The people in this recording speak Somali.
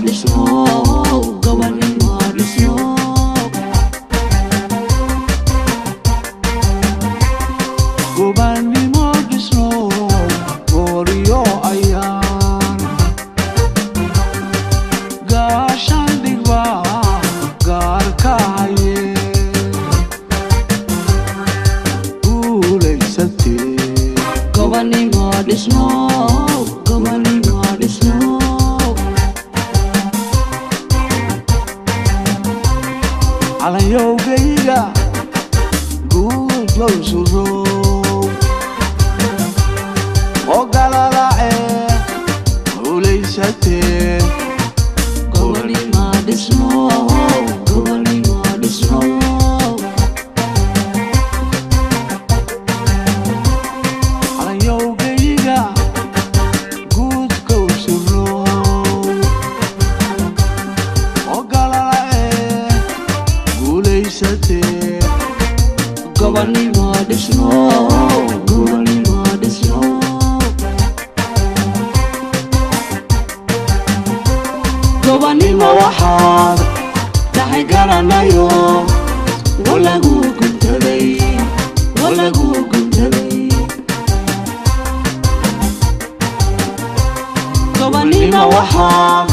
dhisno gobonimo dhisno gobonimo dhisno gooriyo ayaan gaashaan dhigba gaarka haye guulaysatee gobonimo dhisno gobonimo dhisno calayowgayga guud low surow oo galalacee guulaysatee gobonimo dhisno gobonimo dhisno calayowgayga guud low surow oo galalacee guulaysatee gobonimo dhisno gobonimo dhisno gobonimo waxaad tahay garanayo walagu guntaday gobonimo waxaad